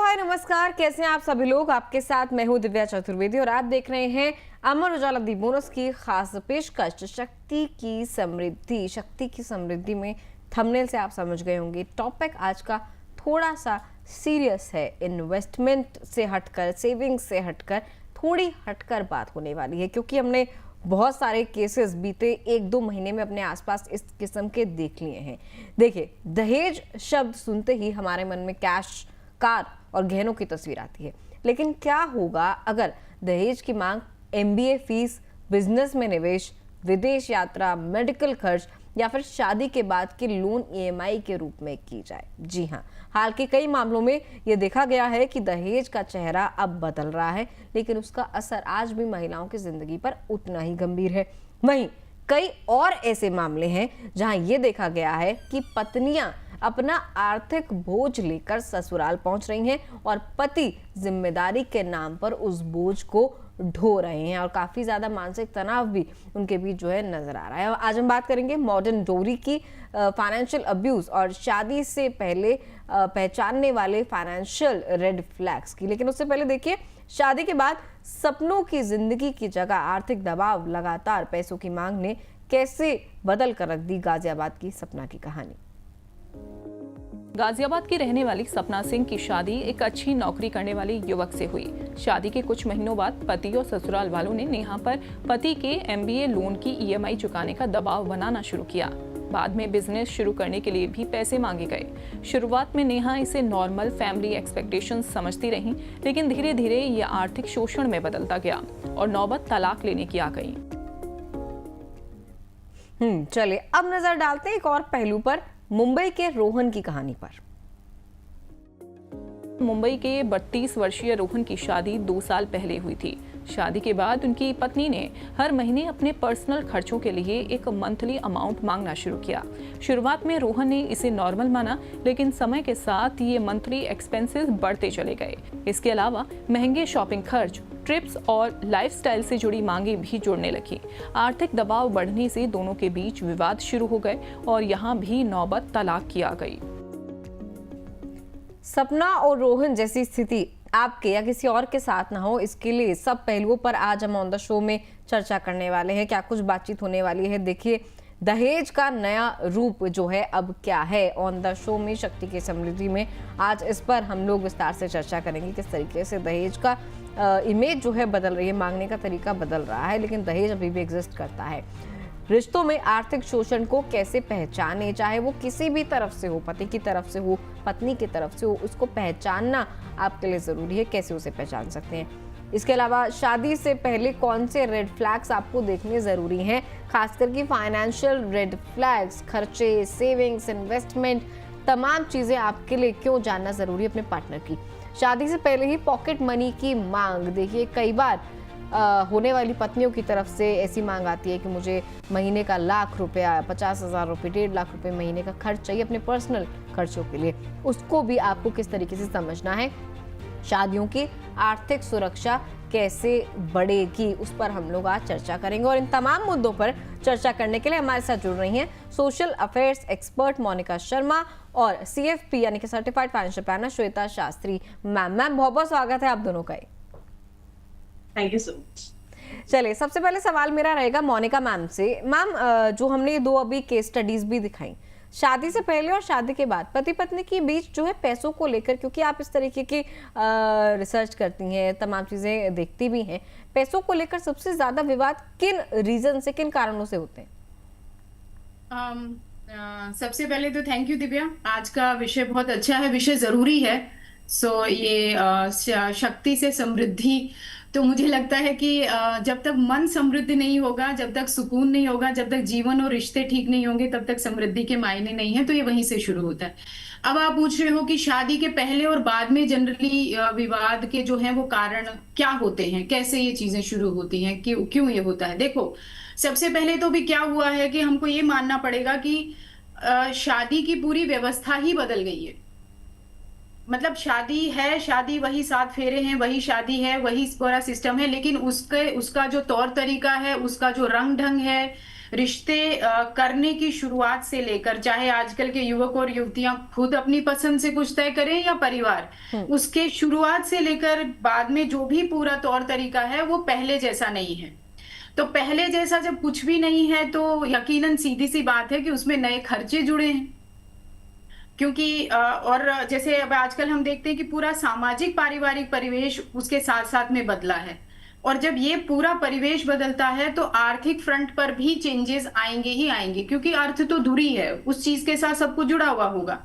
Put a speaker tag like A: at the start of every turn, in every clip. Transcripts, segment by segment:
A: हाय नमस्कार, कैसे हैं आप सभी लोग। आपके साथ मैं हूं दिव्या चतुर्वेदी और आप देख रहे हैं अमर उजाला दी बोनस की खास पेशकश शक्ति की समृद्धि। शक्ति की समृद्धि में थंबनेल से आप समझ गए होंगे टॉपिक आज का थोड़ा सा सीरियस है। इन्वेस्टमेंट से हटकर, सेविंग से हटकर, थोड़ी हटकर बात होने वाली है, क्योंकि हमने बहुत सारे केसेस बीते 1-2 महीने में अपने आसपास इस किस्म के देख लिए हैं। देखिए, दहेज शब्द सुनते ही हमारे मन में कैश, कार और गहनों की तस्वीर आती है, लेकिन क्या होगा अगर दहेज की मांग MBA फीस, बिजनेस में निवेश, विदेश यात्रा, मेडिकल खर्च या फिर शादी के बाद के लोन EMI के रूप में की जाए। जी हाँ, हाल के कई मामलों में यह देखा गया है कि दहेज का चेहरा अब बदल रहा है, लेकिन उसका असर आज भी महिलाओं की जिंदगी पर उतना ही गंभीर है। वहीं कई और ऐसे मामले हैं जहां यह देखा गया है कि पत्नियां अपना आर्थिक बोझ लेकर ससुराल पहुंच रही हैं और पति जिम्मेदारी के नाम पर उस बोझ को ढो रहे हैं और काफी ज्यादा मानसिक तनाव भी उनके बीच जो है नजर आ रहा है। आज हम बात करेंगे मॉडर्न डोरी की, फाइनेंशियल अब्यूज और शादी से पहले पहचानने वाले फाइनेंशियल रेड फ्लैग्स की। लेकिन उससे पहले देखिए, शादी के बाद सपनों की जिंदगी की जगह आर्थिक दबाव, लगातार पैसों की मांग ने कैसे बदल कर रख दी गाजियाबाद की सपना की कहानी।
B: गाजियाबाद की रहने वाली सपना सिंह की शादी एक अच्छी नौकरी करने वाले युवक से हुई। शादी के कुछ महीनों बाद पति और ससुराल वालों ने नेहा पर पति के MBA लोन की EMI चुकाने का दबाव बनाना शुरू किया। बाद में बिजनेस शुरू करने के लिए भी पैसे मांगे गए। शुरुआत में नेहा इसे नॉर्मल फैमिली एक्सपेक्टेशंस समझती रहीं, लेकिन धीरे धीरे ये आर्थिक शोषण में बदलता गया और नौबत तलाक लेने की आ गई।
A: चलिए अब नजर डालते हैं एक और पहलू पर, मुंबई के रोहन की कहानी पर।
B: मुंबई के 32 वर्षीय रोहन की शादी 2 साल पहले हुई थी। शादी के बाद उनकी पत्नी ने हर महीने अपने पर्सनल खर्चों के लिए एक मंथली अमाउंट मांगना शुरू किया। शुरुआत में रोहन ने इसे नॉर्मल माना, लेकिन समय के साथ ये मंथली एक्सपेंसेस बढ़ते चले गए। इसके अलावा महंगे शॉपिंग खर्च, ट्रिप्स और लाइफस्टाइल से जुड़ी मांगे भी जुड़ने लगी। आर्थिक दबाव बढ़ने से दोनों के बीच विवाद शुरू हो गए और यहाँ भी नौबत तलाक की आ गई।
A: सपना और रोहन जैसी स्थिति आपके या किसी और के साथ ना हो, इसके लिए सब पहलुओं पर आज हम ऑन द शो में चर्चा करने वाले हैं। क्या कुछ बातचीत होने वाली है। देखिए, दहेज का नया रूप जो है अब क्या है, ऑन द शो में शक्ति की समृद्धि में आज इस पर हम लोग विस्तार से चर्चा करेंगे। किस तरीके से दहेज का इमेज जो है बदल रही है, मांगने का तरीका बदल रहा है, लेकिन दहेज अभी भी एग्जिस्ट करता है। रिश्तों में आर्थिक शोषण को कैसे पहचाने, चाहे वो किसी भी तरफ से हो, पति की तरफ से हो, पत्नी की तरफ से हो, उसको पहचानना आपके लिए जरूरी है। कैसे उसे पहचान सकते हैं। इसके अलावा शादी से पहले कौन से रेड फ्लैग्स आपको देखने जरूरी हैं, खासकर कि फाइनेंशियल रेड फ्लैग्स, खर्चे, सेविंग्स, इन्वेस्टमेंट, तमाम चीजें आपके लिए क्यों जानना जरूरी है अपने पार्टनर की। शादी से पहले ही पॉकेट मनी की मांग, देखिए कई बार होने वाली पत्नियों की तरफ से ऐसी मांग आती है कि मुझे महीने का 1 लाख रुपया, 50,000 रुपये, 1.5 लाख रुपए महीने का खर्च चाहिए अपने पर्सनल खर्चों के लिए। उसको भी आपको किस तरीके से समझना है। शादियों की आर्थिक सुरक्षा कैसे बढ़ेगी, उस पर हम लोग आज चर्चा करेंगे और इन तमाम मुद्दों पर चर्चा करने के लिए हमारे साथ जुड़ रही हैं social affairs expert Monika Sharma और CFP यानी कि certified financial planner Shweta Shastri. Ma'am बहुत बहुत स्वागत है आप दोनों का।
C: Thank you so much.
A: चलिए, सबसे पहले सवाल मेरा रहेगा मोनिका मैम से। मैम, जो हमने ये 2 अभी केस स्टडीज भी दिखाई, शादी से पहले और शादी के बाद पति पत्नी के बीच जो है पैसों को लेकर, क्योंकि आप इस तरीके की रिसर्च करती हैं, तमाम चीजें देखती भी हैं, पैसों को लेकर सबसे ज्यादा विवाद किन रीजन से, किन कारणों से होते हैं?
C: सबसे पहले तो थैंक यू दिव्या, आज का विषय बहुत अच्छा है, विषय जरूरी है। ये शक्ति से समृद्धि, तो मुझे लगता है कि जब तक मन समृद्ध नहीं होगा, जब तक सुकून नहीं होगा, जब तक जीवन और रिश्ते ठीक नहीं होंगे, तब तक समृद्धि के मायने नहीं है। तो ये वहीं से शुरू होता है। अब आप पूछ रहे हो कि शादी के पहले और बाद में जनरली विवाद के जो हैं वो कारण क्या होते हैं, कैसे ये चीजें शुरू होती हैं, क्यों ये होता है। देखो, सबसे पहले तो भी क्या हुआ है कि हमको ये मानना पड़ेगा कि शादी की पूरी व्यवस्था ही बदल गई है। मतलब शादी है, शादी वही 7 फेरे हैं, वही शादी है, वही पूरा सिस्टम है, लेकिन उसका जो तौर तरीका है, उसका जो रंग ढंग है, रिश्ते करने की शुरुआत से लेकर, चाहे आजकल के युवक और युवतियां खुद अपनी पसंद से कुछ तय करें या परिवार, उसके शुरुआत से लेकर बाद में जो भी पूरा तौर तरीका है वो पहले जैसा नहीं है। तो पहले जैसा जब कुछ भी नहीं है तो यकीनन सीधी सी बात है कि उसमें नए खर्चे जुड़े हैं, क्योंकि और जैसे अब आजकल हम देखते हैं कि पूरा सामाजिक पारिवारिक परिवेश उसके साथ साथ में बदला है, और जब ये पूरा परिवेश बदलता है तो आर्थिक फ्रंट पर भी चेंजेस आएंगे ही आएंगे, क्योंकि अर्थ तो दूरी है, उस चीज के साथ सब कुछ जुड़ा हुआ होगा।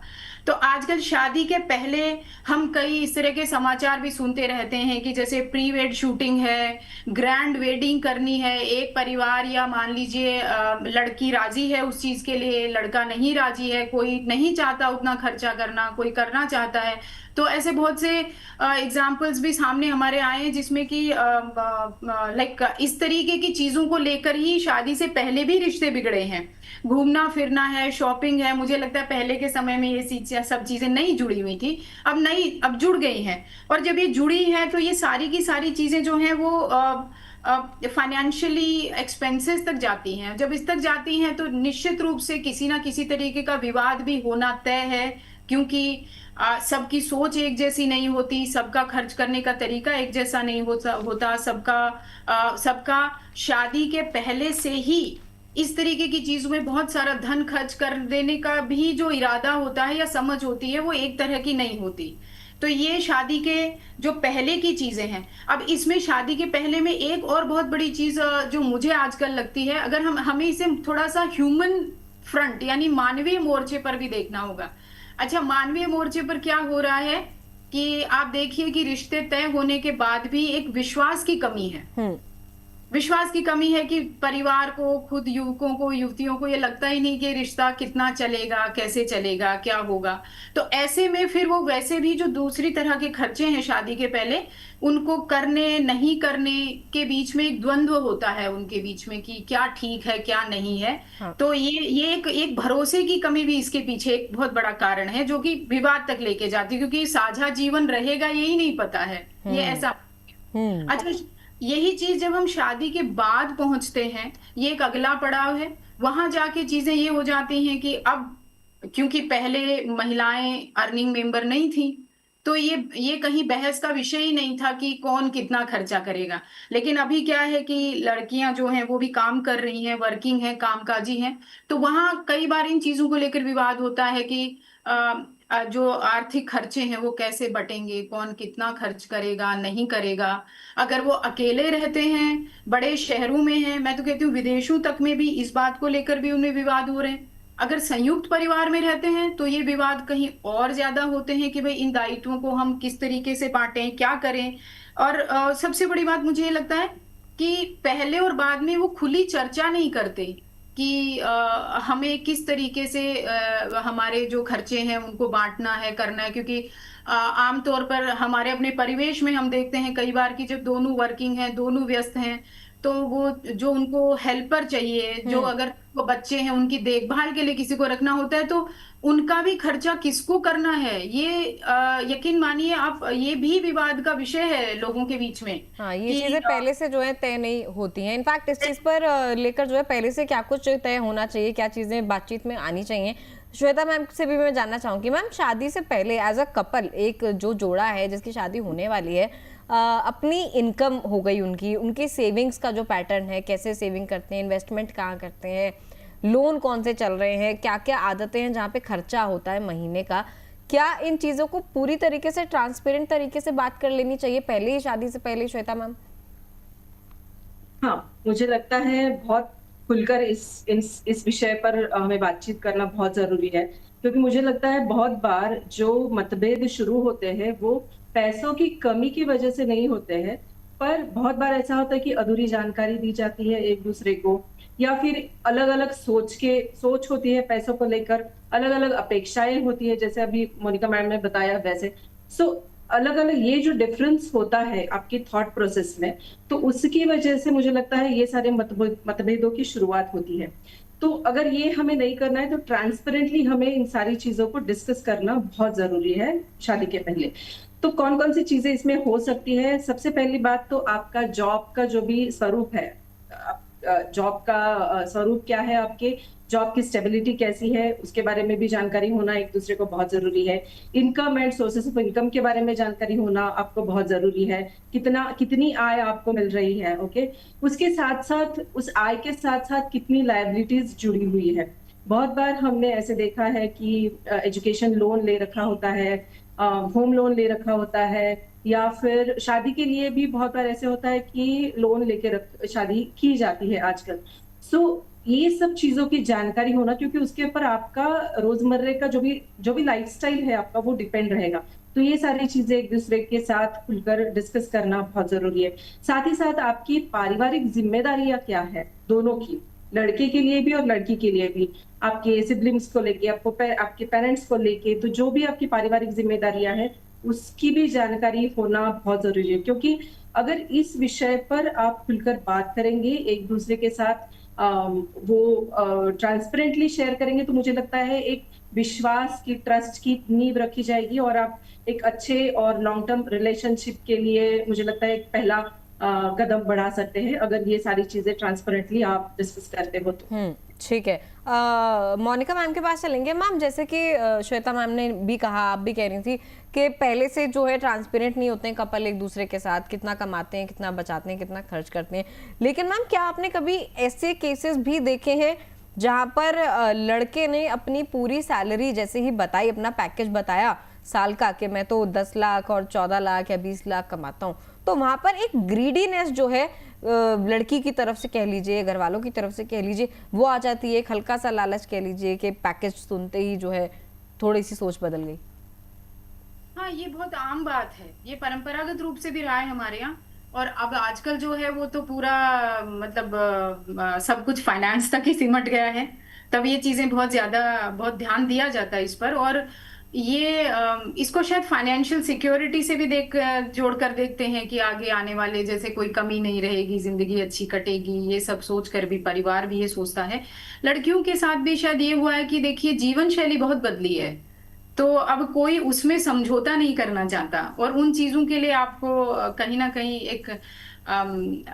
C: तो आजकल शादी के पहले हम कई इस तरह के समाचार भी सुनते रहते हैं कि जैसे प्री वेड शूटिंग है, ग्रैंड वेडिंग करनी है, एक परिवार या मान लीजिए लड़की राजी है उस चीज के लिए, लड़का नहीं राजी है, कोई नहीं चाहता उतना खर्चा करना, कोई करना चाहता है। तो ऐसे बहुत से एग्जाम्पल्स भी सामने हमारे आए हैं जिसमें कि लाइक इस तरीके की चीजों को लेकर ही शादी से पहले भी रिश्ते बिगड़े हैं। घूमना फिरना है, शॉपिंग है, मुझे लगता है पहले के समय में ये सब चीजें नहीं जुड़ी हुई थी, अब जुड़ गई हैं। और जब ये जुड़ी हैं तो ये सारी की सारी चीजें जो हैं वो फाइनेंशियली एक्सपेंसेस तक जाती हैं। जब इस तक जाती हैं तो निश्चित रूप से किसी ना किसी तरीके का विवाद भी होना तय है, क्योंकि सबकी सोच एक जैसी नहीं होती, सबका खर्च करने का तरीका एक जैसा नहीं होता, सबका शादी के पहले से ही इस तरीके की चीजों में बहुत सारा धन खर्च कर देने का भी जो इरादा होता है या समझ होती है वो एक तरह की नहीं होती। तो ये शादी के जो पहले की चीजें हैं। अब इसमें शादी के पहले में एक और बहुत बड़ी चीज जो मुझे आजकल लगती है, अगर हमें इसे थोड़ा सा ह्यूमन फ्रंट यानी मानवीय मोर्चे पर भी देखना होगा। अच्छा, मानवीय मोर्चे पर क्या हो रहा है कि आप देखिए कि रिश्ते तय होने के बाद भी एक विश्वास की कमी है। विश्वास की कमी है कि परिवार को, खुद युवकों को, युवतियों को ये लगता ही नहीं कि रिश्ता कितना चलेगा, कैसे चलेगा, क्या होगा। तो ऐसे में फिर वो वैसे भी जो दूसरी तरह के खर्चे हैं शादी के पहले, उनको करने नहीं करने के बीच में एक द्वंद्व होता है उनके बीच में कि क्या ठीक है क्या नहीं है। हाँ। तो ये एक भरोसे की कमी भी इसके पीछे एक बहुत बड़ा कारण है, जो कि विवाद तक लेके जाती है, क्योंकि साझा जीवन रहेगा यही नहीं पता है, ये ऐसा। अच्छा, यही चीज जब हम शादी के बाद पहुंचते हैं, ये एक अगला पड़ाव है। वहां जाके चीजें ये हो जाती हैं कि अब क्योंकि पहले महिलाएं अर्निंग मेंबर नहीं थी, तो ये कहीं बहस का विषय ही नहीं था कि कौन कितना खर्चा करेगा। लेकिन अभी क्या है कि लड़कियां जो हैं वो भी काम कर रही हैं, वर्किंग हैं, कामकाजी हैं, तो वहां कई बार इन चीजों को लेकर विवाद होता है कि जो आर्थिक खर्चे हैं वो कैसे बटेंगे, कौन कितना खर्च करेगा, नहीं करेगा। अगर वो अकेले रहते हैं, बड़े शहरों में हैं, मैं तो कहती हूँ विदेशों तक में भी इस बात को लेकर भी उनमें विवाद हो रहे हैं। अगर संयुक्त परिवार में रहते हैं तो ये विवाद कहीं और ज्यादा होते हैं कि भाई इन दायित्वों को हम किस तरीके से बांटें, क्या करें। और सबसे बड़ी बात मुझे ये लगता है कि पहले और बाद में वो खुली चर्चा नहीं करते कि हमें किस तरीके से हमारे जो खर्चे हैं उनको बांटना है, करना है। क्योंकि आमतौर पर हमारे अपने परिवेश में हम देखते हैं कई बार कि जब दोनों वर्किंग हैं, दोनों व्यस्त हैं, तो वो जो उनको हेल्पर चाहिए, जो अगर वो बच्चे हैं उनकी देखभाल के लिए किसी को रखना होता है, तो उनका भी खर्चा किसको करना है, ये यकीन मानिए आप, ये भी विवाद का विषय है लोगों के बीच में।
A: हाँ, ये चीजें पहले से जो है तय नहीं होती हैं। इनफैक्ट इस चीज पर लेकर जो है पहले से क्या कुछ तय होना चाहिए, क्या चीजें बातचीत में आनी चाहिए। श्वेता मैम से भी मैं जानना चाहूंगी, मैम शादी से पहले एज अ कपल एक जो जोड़ा है जिसकी शादी होने वाली है, अपनी इनकम हो गई उनकी सेविंग्स का जो पैटर्न है, कैसे सेविंग करते हैं, इन्वेस्टमेंट कहाँ करते हैं, लोन कौन से चल रहे हैं, क्या क्या आदतें हैं जहाँ पे खर्चा होता है महीने का, क्या इन चीजों को पूरी तरीके से ट्रांसपेरेंट तरीके से बात कर लेनी चाहिए पहले ही, शादी से पहले? श्वेता मैम।
D: हाँ, मुझे लगता है बहुत खुलकर इस विषय पर हमें बातचीत करना बहुत जरूरी है, क्योंकि मुझे लगता है बहुत बार जो मतभेद शुरू होते हैं वो पैसों की कमी की वजह से नहीं होते हैं, पर बहुत बार ऐसा होता है कि अधूरी जानकारी दी जाती है एक दूसरे को, या फिर अलग अलग सोच होती है पैसों को लेकर, अलग अलग अपेक्षाएं होती है, जैसे अभी मोनिका मैम ने बताया वैसे। अलग अलग ये जो डिफरेंस होता है आपकी थॉट प्रोसेस में, तो उसकी वजह से मुझे लगता है ये सारे मतभेदों की शुरुआत होती है। तो अगर ये हमें नहीं करना है तो ट्रांसपेरेंटली हमें इन सारी चीजों को डिस्कस करना बहुत जरूरी है शादी के पहले। तो कौन कौन सी चीजें इसमें हो सकती है? सबसे पहली बात तो आपका जॉब का जो भी स्वरूप है, जॉब का स्वरूप क्या है, आपके जॉब की स्टेबिलिटी कैसी है, उसके बारे में भी जानकारी होना एक दूसरे को बहुत जरूरी है। Income and sources of income के बारे में जानकारी होना आपको बहुत जरूरी है। कितनी आय आपको मिल रही है, ओके। उसके साथ साथ, उस आय के साथ साथ कितनी लायबिलिटीज जुड़ी हुई है। बहुत बार हमने ऐसे देखा है कि एजुकेशन लोन ले रखा होता है, होम लोन ले रखा होता है, या फिर शादी के लिए भी बहुत बार ऐसे होता है कि लोन लेके शादी की जाती है आजकल। सो ये सब चीजों की जानकारी होना, क्योंकि उसके ऊपर आपका रोजमर्रे का जो भी लाइफस्टाइल है आपका, वो डिपेंड रहेगा। तो ये सारी चीजें एक दूसरे के साथ खुलकर डिस्कस करना बहुत जरूरी है। साथ ही साथ आपकी पारिवारिक जिम्मेदारियां क्या है दोनों की, लड़के के लिए भी और लड़की के लिए भी, आपके सिबलिंग्स को लेके, आपके पेरेंट्स को लेके, तो जो भी आपकी पारिवारिक जिम्मेदारियां हैं उसकी भी जानकारी होना बहुत जरूरी है। क्योंकि अगर इस विषय पर आप खुलकर बात करेंगे एक दूसरे के साथ, वो ट्रांसपेरेंटली शेयर करेंगे, तो मुझे लगता है एक विश्वास की, ट्रस्ट की नींव रखी जाएगी, और आप एक अच्छे और लॉन्ग टर्म रिलेशनशिप के लिए मुझे लगता है एक पहला कदम बढ़ा सकते हैं, अगर ये सारी चीजें ट्रांसपेरेंटली आप डिस्कस करते हो तो।
A: ठीक है। मोनिका मैम के पास चलेंगे। मैम, जैसे कि श्वेता मैम ने भी कहा, आप भी कह रही थी कि पहले से जो है ट्रांसपेरेंट नहीं होते हैं कपल एक दूसरे के साथ, कितना कमाते हैं, कितना बचाते हैं, कितना खर्च करते हैं। लेकिन मैम, क्या आपने कभी ऐसे केसेस भी देखे हैं जहां पर लड़के ने अपनी पूरी सैलरी जैसे ही बताई, अपना पैकेज बताया साल का, कि मैं तो 10 लाख और 14 लाख या 20 लाख कमाता हूँ, तो वहां पर एक ग्रीडीनेस जो है लड़की की तरफ से कह लीजिए, घर वालों की तरफ से कह लीजिए, वो आ जाती है। एक हल्का सा लालच कह लीजिए कि पैकेज सुनते ही जो है थोड़ी सी सोच बदल गई।
C: हाँ, ये बहुत आम बात है, ये परंपरागत रूप से भी रहा है हमारे यहाँ। और अब आजकल जो है वो तो पूरा मतलब सब कुछ फाइनेंस तक ही सिमट गया है। तब ये चीजें बहुत ध्यान दिया जाता है इस पर। और ये इसको शायद फाइनेंशियल सिक्योरिटी से भी जोड़ कर देखते हैं कि आगे आने वाले जैसे कोई कमी नहीं रहेगी, जिंदगी अच्छी कटेगी, ये सब सोच कर भी परिवार भी ये सोचता है। लड़कियों के साथ भी शायद ये हुआ है कि देखिए, जीवन शैली बहुत बदली है, तो अब कोई उसमें समझौता नहीं करना चाहता, और उन चीजों के लिए आपको कहीं ना कहीं एक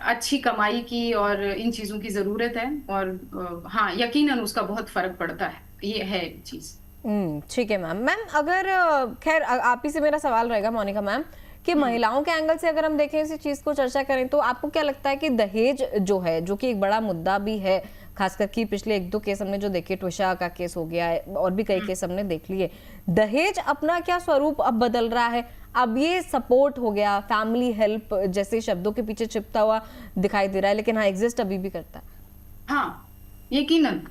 C: अच्छी कमाई की और इन चीजों की जरूरत है। और हाँ, यकीनन उसका बहुत फर्क पड़ता है, ये है चीज।
A: ठीक है मैम। मैम, अगर खैर आप ही से मेरा सवाल रहेगा मोनिका मैम, कि महिलाओं के एंगल से अगर हम देखें इस चीज को चर्चा करें, तो आपको क्या लगता है कि दहेज जो है, जो कि एक बड़ा मुद्दा भी है, खासकर कि पिछले 1-2 केस हमने जो देखे, ट्विशा का केस हो गया है और भी कई केस हमने देख लिए, दहेज अपना क्या स्वरूप अब बदल रहा है? अब ये सपोर्ट हो गया, फैमिली हेल्प जैसे शब्दों के पीछे छिपता हुआ दिखाई दे रहा है, लेकिन हाँ, एग्जिस्ट अभी भी करता है।
C: हाँ, यकीनन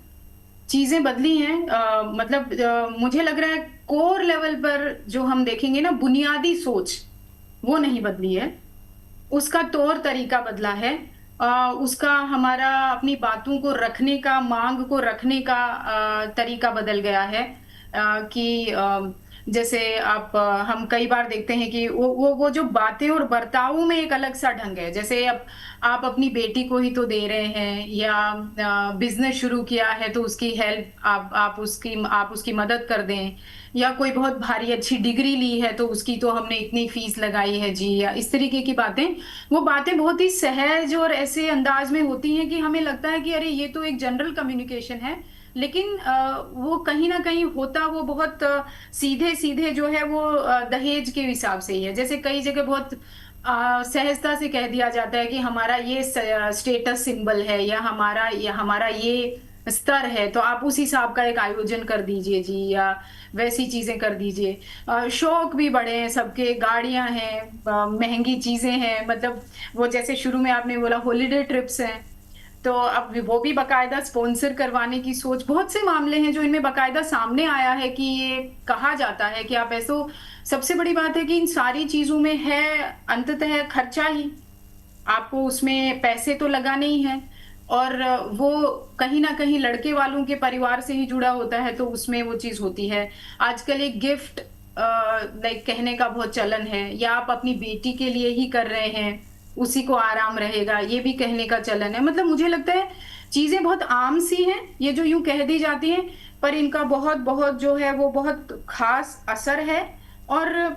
C: चीजें बदली हैं। मुझे लग रहा है कोर लेवल पर जो हम देखेंगे ना, बुनियादी सोच वो नहीं बदली है, उसका तौर तरीका बदला है। उसका हमारा अपनी बातों को रखने का, मांग को रखने का तरीका बदल गया है। कि जैसे हम कई बार देखते हैं कि वो जो बातें और बर्तावों में एक अलग सा ढंग है। जैसे अब आप अपनी बेटी को ही तो दे रहे हैं, या बिजनेस शुरू किया है तो उसकी हेल्प आप उसकी मदद कर दें, या कोई बहुत भारी अच्छी डिग्री ली है तो उसकी तो हमने इतनी फीस लगाई है जी, या इस तरीके की बातें। वो बातें बहुत ही सहज और ऐसे अंदाज में होती हैं कि हमें लगता है कि अरे ये तो एक जनरल कम्युनिकेशन है, लेकिन वो कहीं ना कहीं होता वो बहुत सीधे सीधे जो है वो दहेज के हिसाब से ही है। जैसे कई जगह बहुत सहजता से कह दिया जाता है कि हमारा ये स्टेटस सिंबल है, या हमारा ये स्तर है, तो आप उस हिसाब का एक आयोजन कर दीजिए जी, या वैसी चीजें कर दीजिए। शौक भी बड़े हैं सबके, गाड़ियां हैं, महंगी चीजें हैं, मतलब वो जैसे शुरू में आपने बोला हॉलीडे ट्रिप्स हैं, तो अब वो भी बकायदा स्पॉन्सर करवाने की सोच। बहुत से मामले हैं जो इनमें बकायदा सामने आया है कि ये कहा जाता है कि आप ऐसो। सबसे बड़ी बात है कि इन सारी चीजों में है अंततः खर्चा ही, आपको उसमें पैसे तो लगाने ही हैं, और वो कहीं ना कहीं लड़के वालों के परिवार से ही जुड़ा होता है, तो उसमें वो चीज होती है। आजकल एक गिफ्ट लाइक कहने का बहुत चलन है, या आप अपनी बेटी के लिए ही कर रहे हैं, उसी को आराम रहेगा, ये भी कहने का चलन है। मतलब मुझे लगता है चीजें बहुत आम सी हैं, ये जो यूं कह दी जाती हैं, पर इनका बहुत बहुत जो है वो बहुत खास असर है। और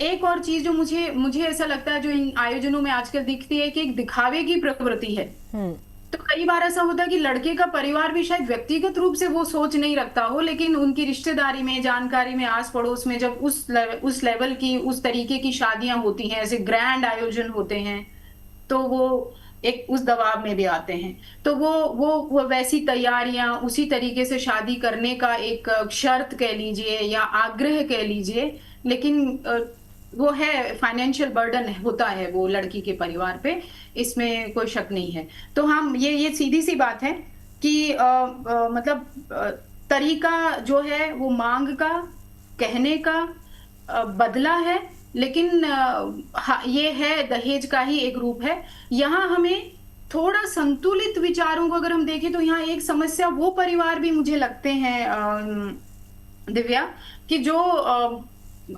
C: एक और चीज जो मुझे ऐसा लगता है जो इन आयोजनों में आजकल दिखती है कि एक दिखावे की प्रवृत्ति है। तो कई बार ऐसा होता है कि लड़के का परिवार भी शायद व्यक्तिगत रूप से वो सोच नहीं रखता हो, लेकिन उनकी रिश्तेदारी में, जानकारी में, आस पड़ोस में जब उस लेवल की, उस तरीके की शादियां होती हैं, ऐसे ग्रैंड आयोजन होते हैं, तो वो एक उस दबाव में भी आते हैं। तो वो वैसी तैयारियां, उसी तरीके से शादी करने का एक शर्त कह लीजिए या आग्रह कह लीजिए, लेकिन वो है, फाइनेंशियल बर्डन होता है वो लड़की के परिवार पे, इसमें कोई शक नहीं है। तो हम ये सीधी सी बात है कि मतलब तरीका जो है वो मांग का, कहने का बदला है, लेकिन ये है, दहेज का ही एक रूप है। यहाँ हमें थोड़ा संतुलित विचारों को अगर हम देखें तो यहाँ एक समस्या वो परिवार भी मुझे लगते हैं दिव्या, कि जो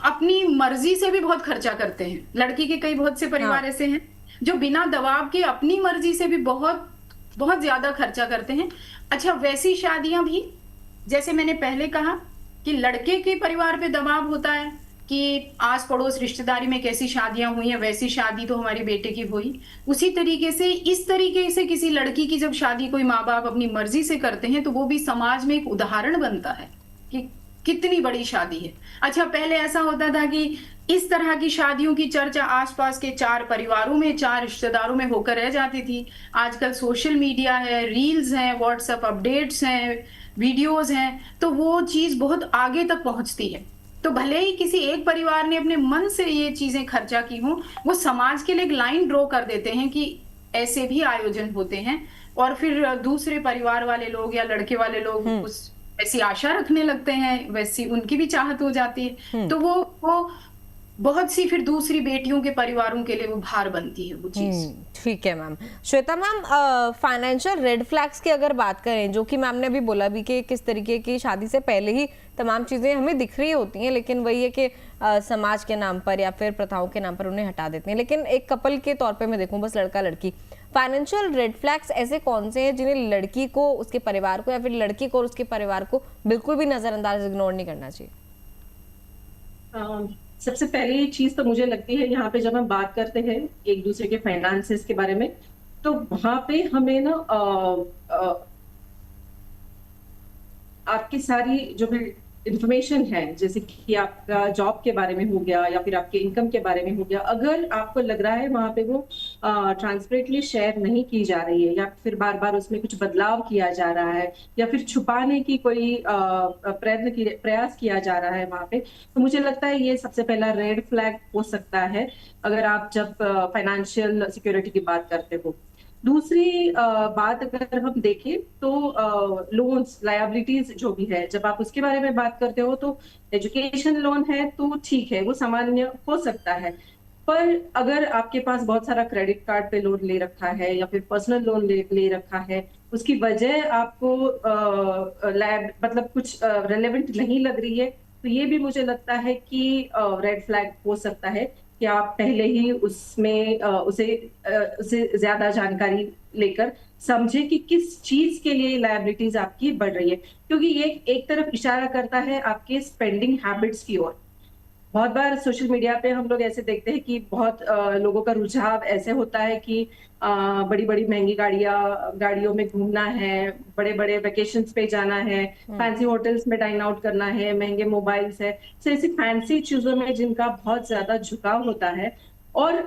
C: अपनी मर्जी से भी बहुत खर्चा करते हैं। लड़की के कई बहुत से परिवार ऐसे हैं जो बिना दबाव के अपनी मर्जी से भी बहुत बहुत ज्यादा खर्चा करते हैं। अच्छा, वैसी शादियां भी, जैसे मैंने पहले कहा कि लड़के के परिवार पे दबाव होता है कि आस पड़ोस रिश्तेदारी में कैसी शादियां हुई हैं, वैसी शादी तो हमारे बेटे की हुई। उसी तरीके से, इस तरीके से किसी लड़की की जब शादी कोई माँ बाप अपनी मर्जी से करते हैं तो वो भी समाज में एक उदाहरण बनता है कि कितनी बड़ी शादी है। अच्छा, पहले ऐसा होता था कि इस तरह की शादियों की चर्चा आसपास के 4 परिवारों में, 4 रिश्तेदारों में होकर रह जाती थी। आजकल सोशल मीडिया है, रील्स हैं, व्हाट्सएप अपडेट्स हैं, वीडियोस हैं, तो वो चीज बहुत आगे तक पहुंचती है। तो भले ही किसी एक परिवार ने अपने मन से ये चीजें खर्चा की हों, वो समाज के लिए एक लाइन ड्रॉ कर देते हैं कि ऐसे भी आयोजन होते हैं, और फिर दूसरे परिवार वाले लोग या लड़के वाले लोग उस ऐसी आशा रखने लगते हैं, वैसी उनकी भी चाहत हो जाती है। तो वो बहुत सी फिर दूसरी बेटियों के परिवारों के लिए वो भार बनती है वो चीज।
A: ठीक है ma'am. Shweta ma'am, financial red flags की अगर बात करें, जो कि मैम ने अभी बोला भी कि किस तरीके की शादी से पहले ही तमाम चीजें हमें दिख रही होती हैं, लेकिन वही है कि समाज के नाम पर या फिर प्रथाओं के नाम पर उन्हें हटा देते हैं। लेकिन एक कपल के तौर पे मैं देखूं, बस लड़का लड़की, फाइनेंशियल रेड फ्लैग्स ऐसे कौन से हैं जिन्हें लड़की को, उसके परिवार को, या फिर लड़की को और उसके परिवार को बिल्कुल भी नजरअंदाज, इग्नोर नहीं करना चाहिए?
D: सबसे पहली चीज तो मुझे लगती है, यहाँ पे जब हम बात करते हैं एक दूसरे के फाइनेंसेस के बारे में, तो वहां पे हमें ना आपकी सारी जो भी इंफॉर्मेशन है, जैसे कि आपका जॉब के बारे में हो गया या फिर आपके इनकम के बारे में हो गया, अगर आपको लग रहा है वहां पे वो ट्रांसपेरेंटली शेयर नहीं की जा रही है, या फिर बार बार उसमें कुछ बदलाव किया जा रहा है, या फिर छुपाने की कोई प्रयास किया जा रहा है वहां पे, तो मुझे लगता है ये सबसे पहला रेड फ्लैग हो सकता है अगर आप जब फाइनेंशियल सिक्योरिटी की बात करते हो। दूसरी बात अगर हम देखें तो लोन्स, लायबिलिटीज जो भी है, जब आप उसके बारे में बात करते हो तो एजुकेशन लोन है तो ठीक है, वो सामान्य हो सकता है, पर अगर आपके पास बहुत सारा क्रेडिट कार्ड पे लोन ले रखा है या फिर पर्सनल लोन ले रखा है, उसकी वजह आपको मतलब कुछ रेलेवेंट नहीं लग रही है, तो ये भी मुझे लगता है कि रेड फ्लैग हो सकता है कि आप पहले ही उसमें उसे ज्यादा जानकारी लेकर समझे कि किस चीज के लिए लायबिलिटीज आपकी बढ़ रही है, क्योंकि ये एक तरफ इशारा करता है आपके स्पेंडिंग हैबिट्स की ओर। बहुत बार सोशल मीडिया पे हम लोग ऐसे देखते हैं कि बहुत लोगों का रुझाव ऐसे होता है कि बड़ी बड़ी महंगी गाड़ियों में घूमना है, बड़े बड़े वेकेशंस पे जाना है, फैंसी होटल्स में डाइन आउट करना है, महंगे मोबाइल्स है, तो ऐसी फैंसी चीजों में जिनका बहुत ज्यादा झुकाव होता है। और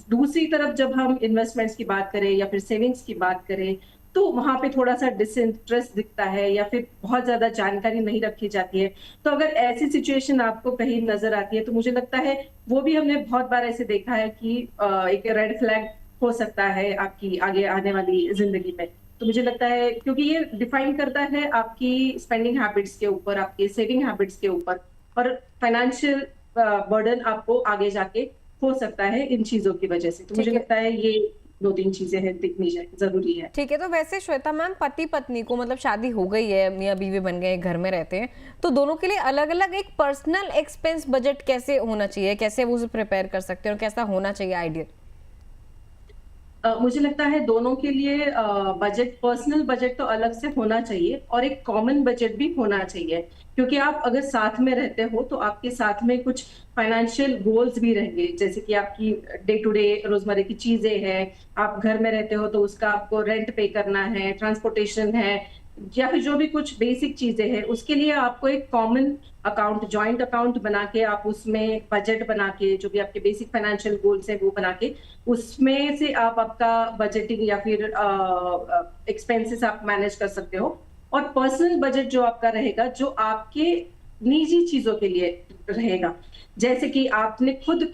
D: दूसरी तरफ जब हम इन्वेस्टमेंट्स की बात करें या फिर सेविंग्स की बात करें, तो वहां पे थोड़ा सा डिसइंटरेस्ट दिखता है या फिर बहुत ज्यादा जानकारी नहीं रखी जाती है। तो अगर ऐसी सिचुएशन आपको कहीं नजर आती है तो मुझे लगता है वो भी हमने बहुत बार ऐसे देखा है कि एक रेड फ्लैग हो सकता है आपकी आगे आने वाली जिंदगी में। तो मुझे लगता है क्योंकि ये डिफाइन करता है आपकी स्पेंडिंग हैबिट्स के ऊपर, आपके सेविंग हैबिट्स के ऊपर, और फाइनेंशियल बर्डन आपको आगे जाके हो सकता है इन चीजों की वजह से। तो मुझे लगता है ये 2-3 चीजें हैं, दिखनी जरूरी है।
A: ठीक है, तो वैसे श्वेता मैम, पति पत्नी को मतलब शादी हो गई है, मियाँ बीवी बन गए, घर में रहते हैं, तो दोनों के लिए अलग अलग एक पर्सनल एक्सपेंस बजट कैसे होना चाहिए, कैसे वो उसे प्रिपेयर कर सकते हैं और कैसा होना चाहिए आइडियल?
D: मुझे लगता है दोनों के लिए बजट, पर्सनल बजट तो अलग से होना चाहिए और एक कॉमन बजट भी होना चाहिए, क्योंकि आप अगर साथ में रहते हो तो आपके साथ में कुछ फाइनेंशियल गोल्स भी रहेंगे, जैसे कि आपकी डे टू डे रोजमर्रा की चीजें हैं, आप घर में रहते हो तो उसका आपको रेंट पे करना है, ट्रांसपोर्टेशन है, या फिर जो भी कुछ बेसिक चीजें हैं उसके लिए आपको एक कॉमन अकाउंट, जॉइंट अकाउंट बना के आप उसमें बजट बना के, जो भी आपके बेसिक फाइनेंशियल गोल्स है वो बना के उसमें से आप आपका बजटिंग या फिर एक्सपेंसेस आप मैनेज कर सकते हो। और पर्सनल बजट जो आपका रहेगा, जो आपके निजी चीजों के लिए रहेगा, जैसे कि आपने खुद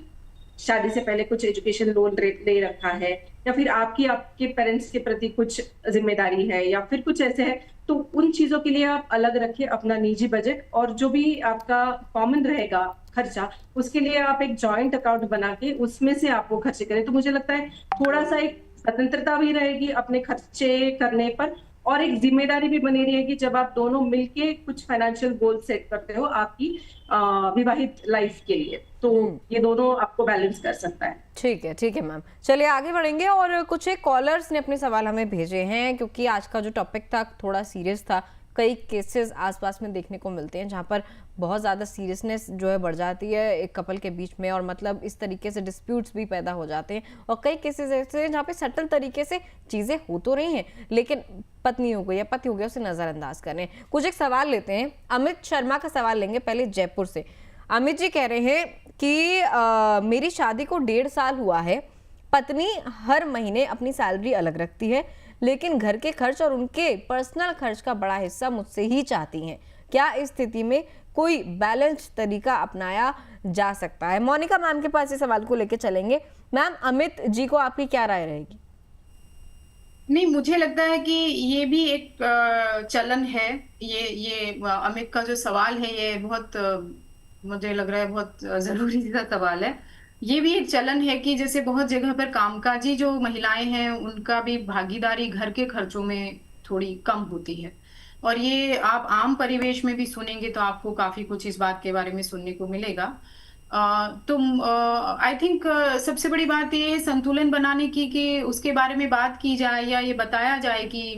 D: शादी से पहले कुछ एजुकेशन लोन ले रखा है, या फिर आपकी आपके पेरेंट्स के प्रति कुछ जिम्मेदारी है, या फिर कुछ ऐसे है, तो उन चीजों के लिए आप अलग रखिए अपना निजी बजट, और जो भी आपका कॉमन रहेगा खर्चा उसके लिए आप एक जॉइंट अकाउंट बना के उसमें से आप वो खर्चे करें। तो मुझे लगता है थोड़ा सा एक स्वतंत्रता भी रहेगी अपने खर्चे करने पर, और एक जिम्मेदारी भी बनी रहेगी जब आप दोनों मिलके कुछ फाइनेंशियल गोल सेट करते हो आपकी विवाहित लाइफ के लिए। तो ये दोनों आपको बैलेंस कर सकता है।
A: ठीक है मैम, चलिए आगे बढ़ेंगे। और कुछ एक कॉलर्स ने अपने सवाल हमें भेजे हैं, क्योंकि आज का जो टॉपिक था थोड़ा सीरियस था। कई केसेस आसपास में देखने को मिलते हैं जहाँ पर बहुत ज़्यादा सीरियसनेस जो है बढ़ जाती है एक कपल के बीच में, और मतलब इस तरीके से डिस्प्यूट्स भी पैदा हो जाते हैं। और कई केसेस ऐसे हैं जहाँ पे सटल तरीके से चीज़ें हो तो रही हैं, लेकिन पत्नी हो गई या पति हो गया उसे नज़रअंदाज कर रहे हैं। कुछ एक सवाल लेते हैं, अमित शर्मा का सवाल लेंगे पहले जयपुर से। अमित जी कह रहे हैं कि मेरी शादी को 1.5 साल हुआ है, पत्नी हर महीने अपनी सैलरी अलग रखती है, लेकिन घर के खर्च और उनके पर्सनल खर्च का बड़ा हिस्सा मुझसे ही चाहती हैं। क्या इस स्थिति में कोई बैलेंस तरीका अपनाया जा सकता है? मोनिका मैम के पास इस सवाल को लेकर चलेंगे। मैम, अमित जी को आपकी क्या राय रहेगी?
C: नहीं, मुझे लगता है कि ये भी एक चलन है। ये अमित का जो सवाल है ये बहुत मुझे लग रहा है बहुत जरूरी सा सवाल है। ये भी एक चलन है कि जैसे बहुत जगह पर कामकाजी जो महिलाएं हैं उनका भी भागीदारी घर के खर्चों में थोड़ी कम होती है, और ये आप आम परिवेश में भी सुनेंगे तो आपको काफी कुछ इस बात के बारे में सुनने को मिलेगा। तो आई थिंक सबसे बड़ी बात ये है संतुलन बनाने की, कि उसके बारे में बात की जाए या ये बताया जाए कि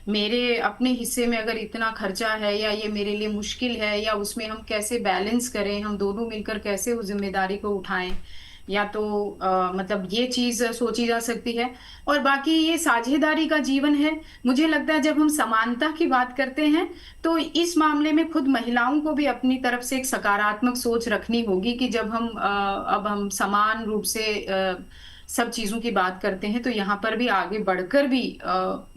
C: मेरे अपने हिस्से में अगर इतना खर्चा है या ये मेरे लिए मुश्किल है, या उसमें हम कैसे बैलेंस करें, हम दोनों मिलकर कैसे उस जिम्मेदारी को उठाएं, या तो मतलब ये चीज सोची जा सकती है। और बाकी ये साझेदारी का जीवन है। मुझे लगता है जब हम समानता की बात करते हैं तो इस मामले में खुद महिलाओं को भी अपनी तरफ से एक सकारात्मक सोच रखनी होगी कि जब हम अब हम समान रूप से सब चीजों की बात करते हैं तो यहाँ पर भी आगे बढ़कर भी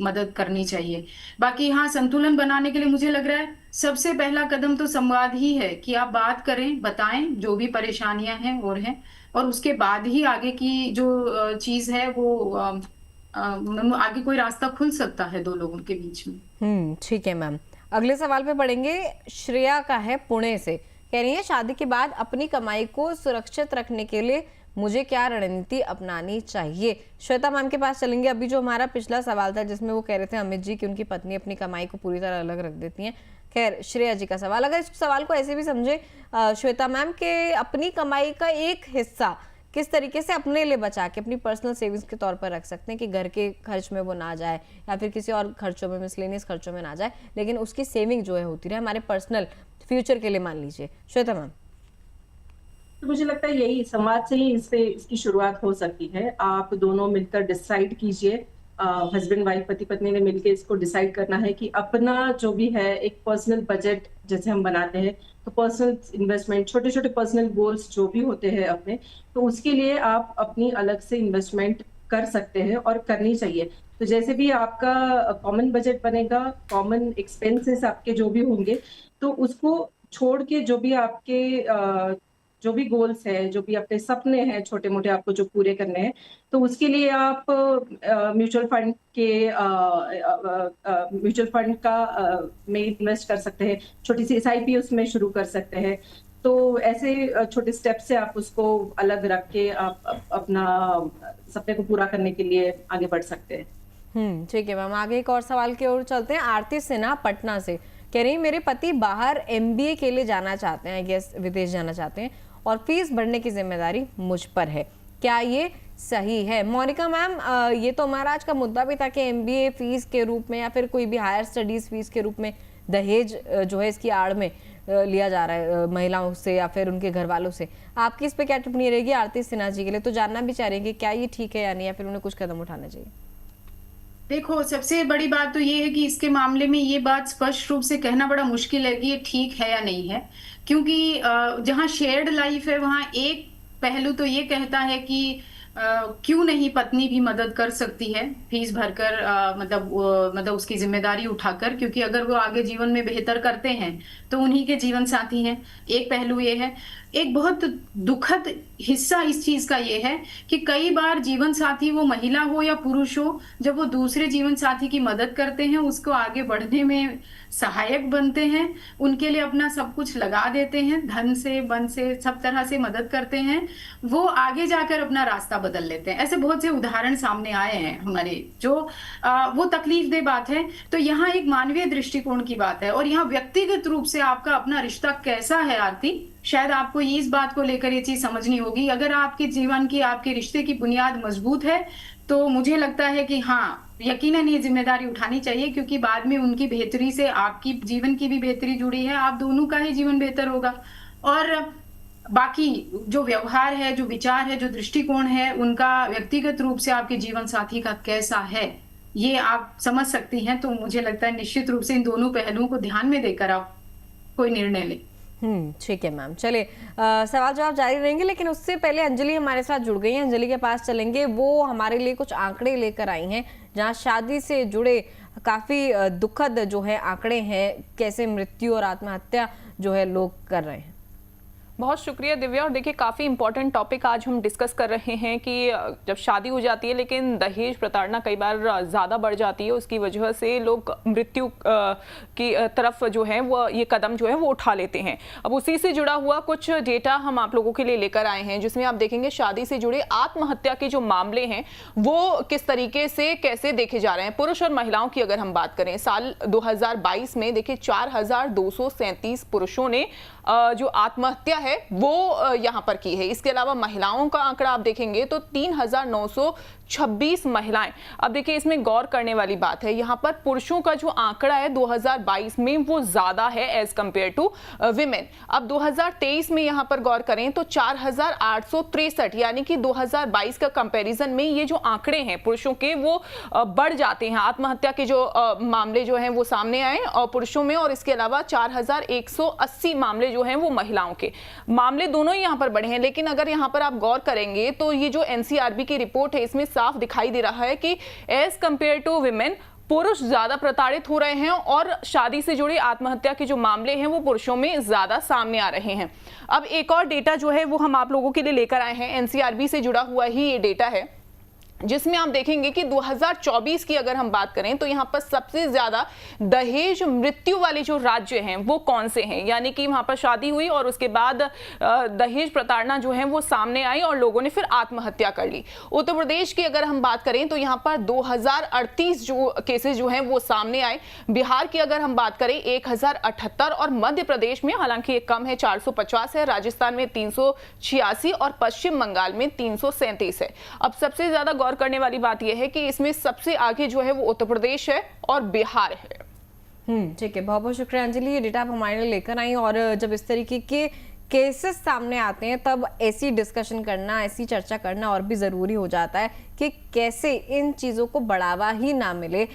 C: मदद करनी चाहिए। बाकी हाँ, संतुलन बनाने के लिए मुझे लग रहा है सबसे पहला कदम तो संवाद ही है, कि आप बात करें, बताएं जो भी परेशानियां हैं और उसके बाद ही आगे की जो चीज है वो आगे कोई रास्ता खुल सकता है दो लोगों के बीच में।
A: ठीक है मैम, अगले सवाल पे बढ़ेंगे। श्रेया का है पुणे से, कह रही है शादी के बाद अपनी कमाई को सुरक्षित रखने के लिए मुझे क्या रणनीति अपनानी चाहिए? श्वेता मैम के पास चलेंगे। अभी जो हमारा पिछला सवाल था जिसमें वो कह रहे थे अमित जी की उनकी पत्नी अपनी कमाई को पूरी तरह अलग रख देती हैं, खैर श्रेया जी का सवाल, अगर इस सवाल को ऐसे भी समझे श्वेता मैम के अपनी कमाई का एक हिस्सा किस तरीके से अपने लिए बचा के अपनी पर्सनल सेविंग्स के तौर पर रख सकते हैं कि घर के खर्च में वो ना जाए या फिर किसी और खर्चों में, मिसलेनियस खर्चों में ना जाए, लेकिन उसकी सेविंग जो है होती रहे हमारे पर्सनल फ्यूचर के लिए, मान लीजिए। श्वेता मैम,
D: तो मुझे लगता है यही समाज से ही इसकी शुरुआत हो सकती है। आप दोनों मिलकर डिसाइड कीजिए, हस्बैंड वाइफ, पति पत्नी ने मिलकर इसको डिसाइड करना है कि अपना जो भी है एक पर्सनल बजट जैसे हम बनाते हैं, तो पर्सनल इन्वेस्टमेंट, छोटे छोटे पर्सनल गोल्स जो भी होते हैं अपने, तो उसके लिए आप अपनी अलग से इन्वेस्टमेंट कर सकते हैं और करनी चाहिए। तो जैसे भी आपका कॉमन बजट बनेगा, कॉमन एक्सपेंसेस आपके जो भी होंगे, तो उसको छोड़ के जो भी आपके जो भी गोल्स है, जो भी अपने सपने हैं छोटे मोटे आपको जो पूरे करने हैं, तो उसके लिए आप म्यूचुअल फंड का में इन्वेस्ट कर सकते हैं, छोटी सी SIP उसमें शुरू कर सकते हैं। तो ऐसे छोटे स्टेप से आप उसको अलग रख के आप अपना सपने को पूरा करने के लिए आगे बढ़ सकते हैं।
A: ठीक है मैम, आगे एक और सवाल की ओर चलते हैं। आरती सिन्हा पटना से कह रही है मेरे पति बाहर MBA के लिए जाना चाहते हैं, आई गेस विदेश जाना चाहते हैं, और फीस भरने की जिम्मेदारी मुझ पर है। क्या ये सही है। मोनिका मैम, ये तो हमारा आज का मुद्दा भी था कि एमबीए फीस के रूप में या फिर कोई भी हायर स्टडीज फीस के रूप में दहेज जो है इसकी आड़ में लिया जा रहा है महिलाओं से या फिर उनके घर वालों से। आपकी इस पे क्या टिप्पणी रहेगी आरती सिन्हा जी के लिए? तो जानना भी चाह रहे हैं कि क्या ये ठीक है या नहीं, या फिर उन्हें कुछ कदम उठाना चाहिए?
C: देखो, सबसे बड़ी बात तो ये है कि इसके मामले में ये बात स्पष्ट रूप से कहना बड़ा मुश्किल है कि ये ठीक है या नहीं है, क्योंकि जहाँ शेयर्ड लाइफ है वहाँ एक पहलू तो ये कहता है कि क्यों नहीं पत्नी भी मदद कर सकती है फीस भरकर, मतलब उसकी जिम्मेदारी उठाकर, क्योंकि अगर वो आगे जीवन में बेहतर करते हैं तो उन्हीं के जीवन साथी हैं। एक पहलू ये है। एक बहुत दुखद हिस्सा इस चीज का ये है कि कई बार जीवन साथी, वो महिला हो या पुरुष हो, जब वो दूसरे जीवन साथी की मदद करते हैं, उसको आगे बढ़ने में सहायक बनते हैं, उनके लिए अपना सब कुछ लगा देते हैं, धन से मन से सब तरह से मदद करते हैं, वो आगे जाकर अपना रास्ता बदल लेते हैं। ऐसे बहुत से उदाहरण सामने आए हैं हमारे, जो वो तकलीफ दे बात है। तो यहाँ एक मानवीय दृष्टिकोण की बात है, और यहाँ व्यक्तिगत रूप से आपका अपना रिश्ता कैसा है आरती, शायद आपको इस बात को लेकर ये चीज समझनी होगी। अगर आपके जीवन की, आपके रिश्ते की बुनियाद मजबूत है तो मुझे लगता है कि हाँ, यकीनन ये जिम्मेदारी उठानी चाहिए, क्योंकि बाद में उनकी बेहतरी से आपकी जीवन की भी बेहतरी जुड़ी है, आप दोनों का ही जीवन बेहतर होगा। और बाकी जो व्यवहार है, जो विचार है, जो दृष्टिकोण है, उनका व्यक्तिगत रूप से आपके जीवन साथी का कैसा है, ये आप समझ सकती हैं। तो मुझे लगता है निश्चित रूप से इन दोनों पहलुओं को ध्यान में देकर आप कोई निर्णय लें।
A: ठीक है मैम, चलिए सवाल जवाब जारी रहेंगे, लेकिन उससे पहले अंजलि हमारे साथ जुड़ गई हैं। अंजलि के पास चलेंगे, वो हमारे लिए कुछ आंकड़े लेकर आई हैं जहां शादी से जुड़े काफी दुखद जो है आंकड़े हैं, कैसे मृत्यु और आत्महत्या जो है लोग कर रहे हैं।
B: बहुत शुक्रिया दिव्या। और देखिए, काफ़ी इंपॉर्टेंट टॉपिक आज हम डिस्कस कर रहे हैं कि जब शादी हो जाती है लेकिन दहेज प्रताड़ना कई बार ज़्यादा बढ़ जाती है, उसकी वजह से लोग मृत्यु की तरफ जो है वो ये कदम जो है वो उठा लेते हैं। अब उसी से जुड़ा हुआ कुछ डेटा हम आप लोगों के लिए लेकर आए हैं, जिसमें आप देखेंगे शादी से जुड़े आत्महत्या के जो मामले हैं वो किस तरीके से कैसे देखे जा रहे हैं। पुरुष और महिलाओं की अगर हम बात करें, साल 2022 में देखिए 4237 पुरुषों ने जो आत्महत्या है वो यहाँ पर की है। इसके अलावा महिलाओं का आंकड़ा आप देखेंगे तो 3926 महिलाएं। अब देखिए, इसमें गौर करने वाली बात है, यहाँ पर पुरुषों का जो आंकड़ा है 2022 में वो ज्यादा है एज कंपेयर टू विमेन। अब 2023 में यहाँ पर गौर करें तो 4863, यानी कि 2022 का कंपैरिजन में ये जो आंकड़े हैं पुरुषों के वो बढ़ जाते हैं। आत्महत्या के जो मामले जो हैं वो सामने आए और पुरुषों में, और इसके अलावा 4180 मामले जो हैं वो महिलाओं के मामले, दोनों ही यहाँ पर बढ़े हैं। लेकिन अगर यहाँ पर आप गौर करेंगे तो ये जो एनसीआरबी की रिपोर्ट है इसमें साफ दिखाई दे रहा है कि एज कंपेयर टू विमेन पुरुष ज्यादा प्रताड़ित हो रहे हैं, और शादी से जुड़ी आत्महत्या के जो मामले हैं वो पुरुषों में ज्यादा सामने आ रहे हैं। अब एक और डेटा जो है वो हम आप लोगों के लिए लेकर आए हैं, एनसीआरबी से जुड़ा हुआ ही ये डेटा है, जिसमें आप देखेंगे कि 2024 की अगर हम बात करें तो यहाँ पर सबसे ज्यादा दहेज मृत्यु वाले जो राज्य हैं वो कौन से हैं, यानी कि वहां पर शादी हुई और उसके बाद दहेज प्रताड़ना जो है वो सामने आई और लोगों ने फिर आत्महत्या कर ली। उत्तर प्रदेश की अगर हम बात करें तो यहाँ पर 2038 जो केसेस जो हैं वो सामने आए। बिहार की अगर हम बात करें 1078, और मध्य प्रदेश में हालांकि ये कम है 450 है, राजस्थान में 386 और पश्चिम बंगाल में 337 है। अब सबसे ज्यादा गौर करने वाली बात यह है कि इसमें सबसे आगे जो है वो उत्तर प्रदेश है और बिहार है।
A: ठीक है, बहुत बहुत शुक्रिया अंजलि, ये डेटा आप हमारे लिए लेकर आई। और जब इस तरीके के केसेस सामने आते हैं तब ऐसी डिस्कशन करना, ऐसी चर्चा करना और भी ज़रूरी हो जाता है कि कैसे इन चीज़ों को बढ़ावा ही ना मिले।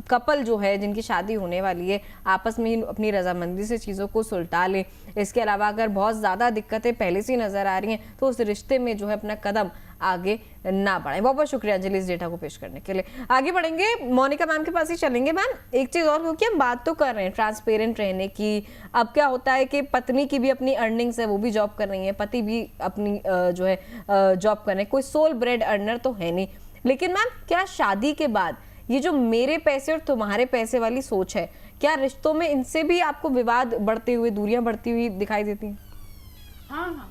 A: कपल जो है जिनकी शादी होने वाली है आपस में ही अपनी रजामंदी से चीज़ों को सुलटा लें। इसके अलावा अगर बहुत ज़्यादा दिक्कतें पहले से ही नज़र आ रही हैं तो उस रिश्ते में जो है अपना कदम आगे ना बढ़ाएं। बहुत बहुत शुक्रिया अंजलि इस डेटा को पेश करने के लिए। आगे बढ़ेंगे, मोनिका मैम के पास ही चलेंगे। मैम, एक चीज़ और, क्योंकि हम बात तो कर रहे हैं ट्रांसपेरेंट रहने की, अब क्या होता है कि पत्नी की भी अपनी अर्निंग्स है, वो भी जॉब कर रही है, पति भी अपनी जो है जॉब कर रहे हैं, कोई सोल ब्रेड अर्नर तो है नहीं। लेकिन मैम, क्या शादी के बाद ये जो मेरे पैसे और तुम्हारे पैसे वाली सोच है, क्या रिश्तों में इनसे भी आपको विवाद बढ़ते हुए, दूरियां बढ़ती हुई दिखाई देती हैं?
C: हाँ,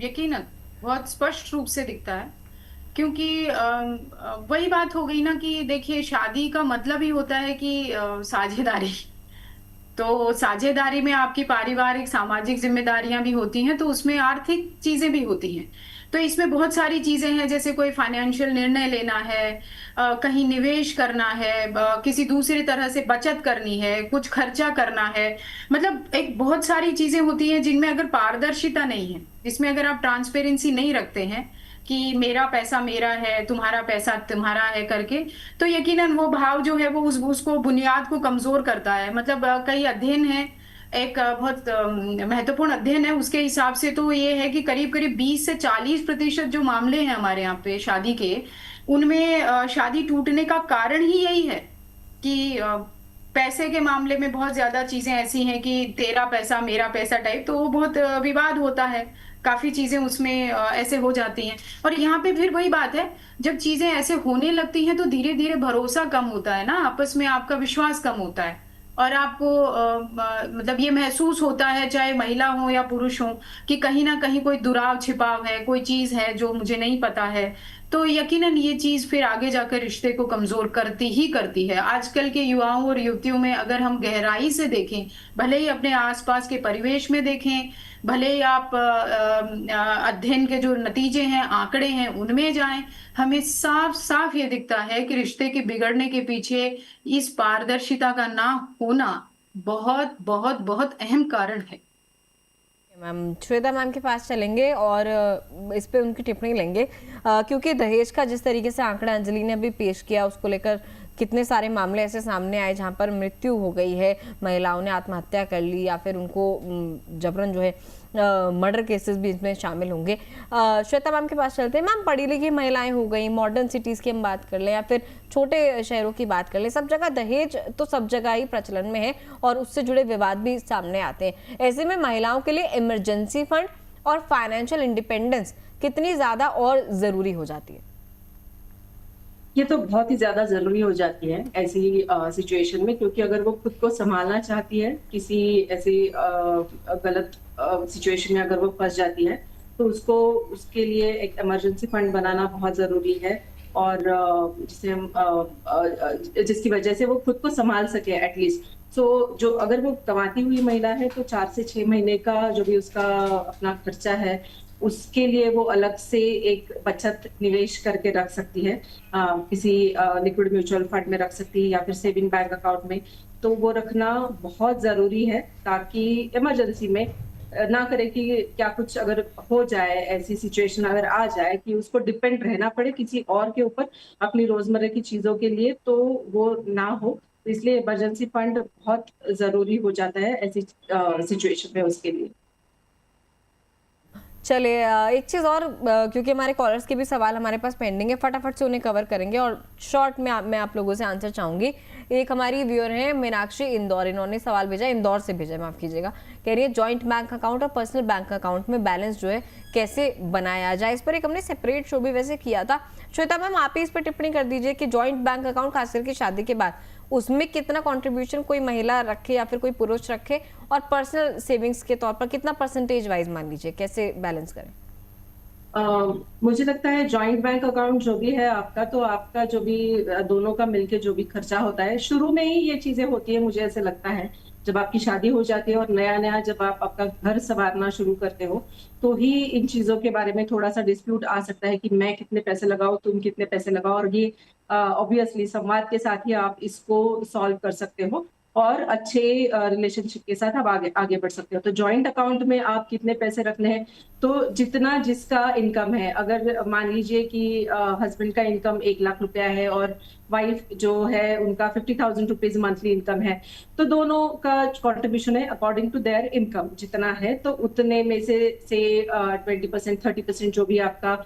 C: यकीनन बहुत स्पष्ट रूप से दिखता है, क्योंकि वही बात हो गई ना कि देखिए, शादी का मतलब ही होता है कि साझेदारी। तो साझेदारी में आपकी पारिवारिक सामाजिक जिम्मेदारियां भी होती हैं, तो उसमें आर्थिक चीजें भी होती हैं। तो इसमें बहुत सारी चीजें हैं, जैसे कोई फाइनेंशियल निर्णय लेना है, कहीं निवेश करना है, किसी दूसरी तरह से बचत करनी है, कुछ खर्चा करना है। मतलब एक बहुत सारी चीजें होती हैं जिनमें अगर पारदर्शिता नहीं है, जिसमें अगर आप ट्रांसपेरेंसी नहीं रखते हैं कि मेरा पैसा मेरा है, तुम्हारा पैसा तुम्हारा है करके, तो यकीनन वो भाव जो है वो उसको बुनियाद को कमजोर करता है। मतलब कई अध्ययन है, एक बहुत महत्वपूर्ण अध्ययन है, उसके हिसाब से तो ये है कि करीब करीब 20 से 40% जो मामले हैं हमारे यहाँ पे शादी के, उनमें शादी टूटने का कारण ही यही है कि पैसे के मामले में बहुत ज्यादा चीजें ऐसी हैं कि तेरा पैसा मेरा पैसा टाइप, तो वो बहुत विवाद होता है, काफी चीजें उसमें ऐसे हो जाती हैं। और यहाँ पे फिर वही बात है, जब चीजें ऐसे होने लगती हैं तो धीरे धीरे भरोसा कम होता है ना, आपस में आपका विश्वास कम होता है, और आपको मतलब ये महसूस होता है, चाहे महिला हो या पुरुष हो, कि कहीं ना कहीं कोई दुराव छिपाव है, कोई चीज है जो मुझे नहीं पता है। तो यकीनन ये चीज फिर आगे जाकर रिश्ते को कमजोर करती ही करती है। आजकल के युवाओं और युवतियों में अगर हम गहराई से देखें, भले ही अपने आसपास के परिवेश में देखें, भले ही आप अध्ययन के जो नतीजे हैं, आंकड़े हैं, उनमें जाएं, हमें साफ साफ ये दिखता है कि रिश्ते के बिगड़ने के पीछे इस पारदर्शिता का ना होना बहुत बहुत बहुत अहम कारण है।
A: मैम श्वेता मैम के पास चलेंगे और इस पे उनकी टिप्पणी लेंगे, क्योंकि दहेज का जिस तरीके से आंकड़ा अंजलि ने अभी पेश किया, उसको लेकर कितने सारे मामले ऐसे सामने आए जहां पर मृत्यु हो गई है, महिलाओं ने आत्महत्या कर ली या फिर उनको जबरन जो है मर्डर केसेस भी इसमें शामिल होंगे। श्वेता मैम के पास चलते हैं। मैम, पढ़ी लिखी महिलाएं हो गई, मॉडर्न सिटीज़ की हम बात कर लें या फिर छोटे शहरों की बात कर लें, सब जगह दहेज तो सब जगह ही प्रचलन में है और उससे जुड़े विवाद भी सामने आते हैं। ऐसे में महिलाओं के लिए इमरजेंसी फंड और फाइनेंशियल इंडिपेंडेंस कितनी ज़्यादा और ज़रूरी हो जाती है?
D: ये तो बहुत ही ज्यादा जरूरी हो जाती है ऐसी सिचुएशन में, क्योंकि अगर वो खुद को संभालना चाहती है किसी ऐसी गलत सिचुएशन में अगर वो फंस जाती है, तो उसको उसके लिए एक इमरजेंसी फंड बनाना बहुत जरूरी है, और जिसे हम जिसकी वजह से वो खुद को संभाल सके एटलीस्ट। सो जो अगर वो कमाती हुई महिला है तो 4 से 6 महीने का जो भी उसका अपना खर्चा है, उसके लिए वो अलग से एक बचत निवेश करके रख सकती है, किसी लिक्विड म्यूचुअल फंड में रख सकती है या फिर सेविंग बैंक अकाउंट में। तो वो रखना बहुत जरूरी है ताकि इमरजेंसी में ना करे कि क्या कुछ अगर हो जाए, ऐसी सिचुएशन अगर आ जाए कि उसको डिपेंड रहना पड़े किसी और के ऊपर अपनी रोजमर्रा की चीजों के लिए, तो वो ना हो। इसलिए इमरजेंसी फंड बहुत जरूरी हो जाता है ऐसी सिचुएशन में उसके लिए।
A: चलिए, एक चीज़ और, क्योंकि हमारे कॉलर्स के भी सवाल हमारे पास पेंडिंग है, फटाफट से उन्हें कवर करेंगे और शॉर्ट में मैं आप लोगों से आंसर चाहूँगी। एक हमारी व्यूअर है मीनाक्षी इंदौर, इन्होंने सवाल भेजा, इंदौर से भेजा, माफ़ कीजिएगा। कह रही है जॉइंट बैंक अकाउंट और पर्सनल बैंक अकाउंट में बैलेंस जो है कैसे बनाया जाए। इस पर एक हमने सेपरेट शो भी वैसे किया था। श्वेता मैम, आप ही इस पर टिप्पणी कर दीजिए कि जॉइंट बैंक अकाउंट खास करके शादी के बाद उसमें कितना कंट्रीब्यूशन कोई महिला रखे या फिर कोई पुरुष रखे, और पर्सनल सेविंग्स के तौर पर कितना परसेंटेज वाइज मान लीजिए, कैसे बैलेंस करें?
D: मुझे लगता है जॉइंट बैंक अकाउंट जो भी है आपका, तो आपका जो भी दोनों का मिलके जो भी खर्चा होता है, शुरू में ही ये चीजें होती है, मुझे ऐसे लगता है जब आपकी शादी हो जाती है और नया नया जब आप आपका घर संवारना शुरू करते हो, तो ही इन चीजों के बारे में थोड़ा सा डिस्प्यूट आ सकता है कि मैं कितने पैसे लगाऊं, तुम कितने पैसे लगाओ, और ये ऑब्वियसली संवाद के साथ ही आप इसको सॉल्व कर सकते हो और अच्छे रिलेशनशिप के साथ आप आगे आगे बढ़ सकते हो। तो जॉइंट अकाउंट में आप कितने पैसे रखने हैं, तो जितना जिसका इनकम है, अगर मान लीजिए कि हस्बैंड का इनकम 1 लाख रुपया है और वाइफ जो है उनका 50,000 रुपीज मंथली इनकम है, तो दोनों का कॉन्ट्रीब्यूशन है अकॉर्डिंग टू देयर इनकम जितना है, तो उतने में से 20% 30% जो भी आपका